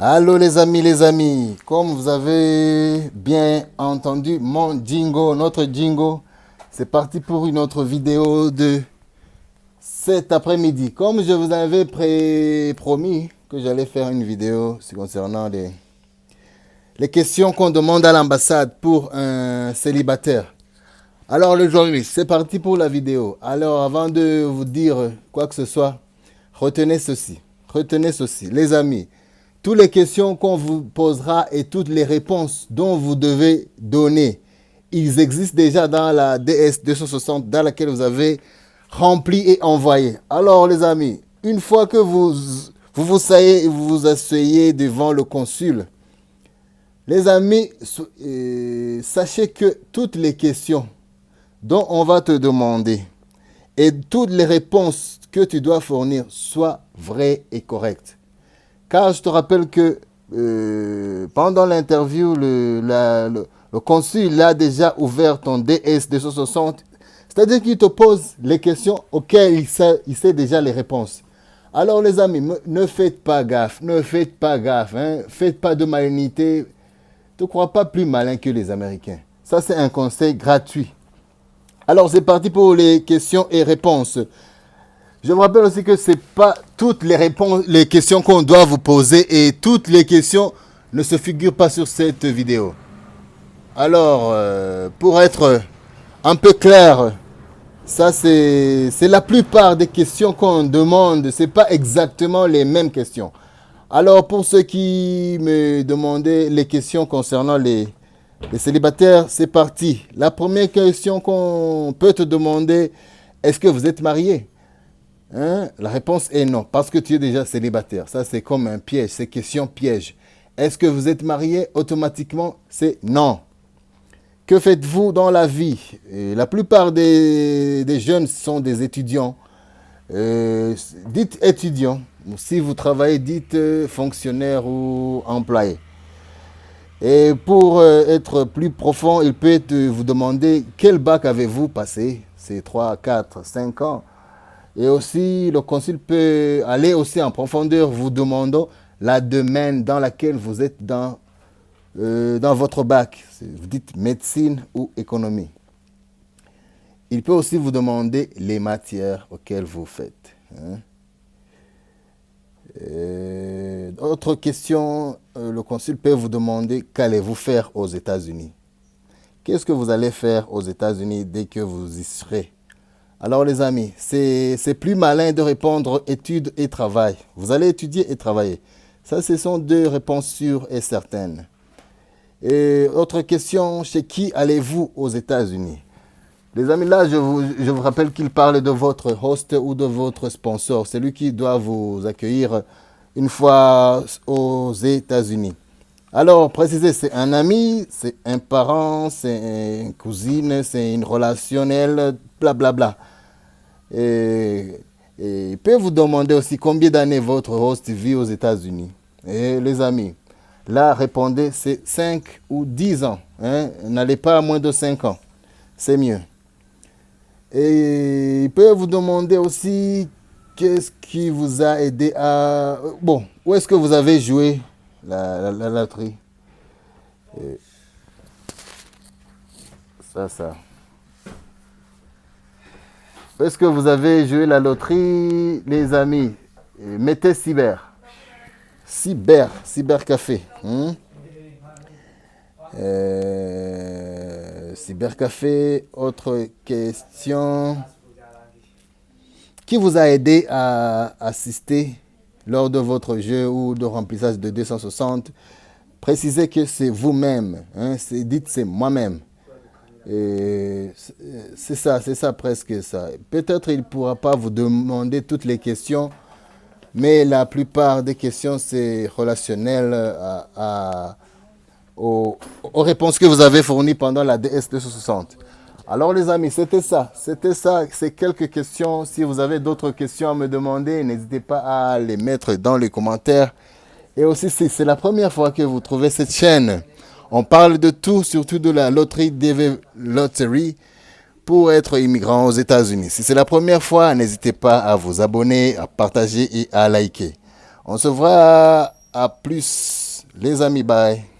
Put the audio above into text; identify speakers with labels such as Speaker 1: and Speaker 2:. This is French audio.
Speaker 1: Allô les amis, comme vous avez bien entendu mon jingle, notre jingle, c'est parti pour une autre vidéo de cet après-midi. Comme je vous avais promis que j'allais faire une vidéo concernant les questions qu'on demande à l'ambassade pour un célibataire. Alors le journaliste, c'est parti pour la vidéo. Alors avant de vous dire quoi que ce soit, retenez ceci, les amis. Toutes les questions qu'on vous posera et toutes les réponses dont vous devez donner, ils existent déjà dans la DS 260 dans laquelle vous avez rempli et envoyé. Alors les amis, une fois que vous vous asseyez devant le consul, les amis, sachez que toutes les questions dont on va te demander et toutes les réponses que tu dois fournir soient vraies et correctes. Car je te rappelle que pendant l'interview, le consul a déjà ouvert ton DS 260. C'est-à-dire qu'il te pose les questions auxquelles il sait déjà les réponses. Alors les amis, ne faites pas gaffe, hein, faites pas de malignité. Ne crois pas plus malin que les Américains. Ça, c'est un conseil gratuit. Alors, c'est parti pour les questions et réponses. Je vous rappelle aussi que ce n'est pas toutes les questions qu'on doit vous poser et toutes les questions ne se figurent pas sur cette vidéo. Alors, pour être un peu clair, ça c'est la plupart des questions qu'on demande, ce n'est pas exactement les mêmes questions. Alors, pour ceux qui me demandaient les questions concernant les célibataires, c'est parti. La première question qu'on peut te demander, est-ce que vous êtes marié? Hein? La réponse est non, parce que tu es déjà célibataire. Ça, c'est comme un piège, c'est question piège. Est-ce que vous êtes marié? Automatiquement, c'est non. Que faites-vous dans la vie? Et la plupart des jeunes sont des étudiants. Dites étudiant. Si vous travaillez, dites fonctionnaire ou employé. Et pour être plus profond, il peut vous demander quel bac avez-vous passé? C'est 3, 4, 5 ans. Et aussi, le consul peut aller aussi en profondeur, vous demandant la domaine dans laquelle vous êtes dans votre bac. Vous dites médecine ou économie. Il peut aussi vous demander les matières auxquelles vous faites. Hein. Autre question, le consul peut vous demander qu'allez-vous faire aux États-Unis. Qu'est-ce que vous allez faire aux États-Unis dès que vous y serez? Alors les amis, c'est plus malin de répondre études et travail. Vous allez étudier et travailler. Ça, ce sont deux réponses sûres et certaines. Et autre question, chez qui allez-vous aux États-Unis? Les amis, là, je vous rappelle qu'il parle de votre host ou de votre sponsor. C'est lui qui doit vous accueillir une fois aux États-Unis. Alors, précisez, c'est un ami, c'est un parent, c'est une cousine, c'est une relationnelle, blablabla. Et il peut vous demander aussi combien d'années votre host vit aux États-Unis. Et les amis, là, répondez, c'est 5 ou 10 ans. Hein? N'allez pas à moins de 5 ans. C'est mieux. Et il peut vous demander aussi qu'est-ce qui vous a aidé à... Bon, où est-ce que vous avez joué la loterie? Et ça. Où est-ce que vous avez joué la loterie, les amis? Mettez cybercafé. Hein? Cybercafé, autre question. Qui vous a aidé à assister lors de votre jeu ou de remplissage de 260? Précisez que c'est vous-même. Hein? Dites c'est moi-même. C'est ça presque ça. Peut-être il ne pourra pas vous demander toutes les questions, mais la plupart des questions, c'est relationnel aux réponses que vous avez fournies pendant la DS 260. Alors les amis, c'était ça, c'est quelques questions. Si vous avez d'autres questions à me demander, n'hésitez pas à les mettre dans les commentaires. Et aussi, si c'est la première fois que vous trouvez cette chaîne, on parle de tout, surtout de la loterie DV Lottery pour être immigrant aux États-Unis. Si c'est la première fois, n'hésitez pas à vous abonner, à partager et à liker. On se voit À plus, les amis. Bye.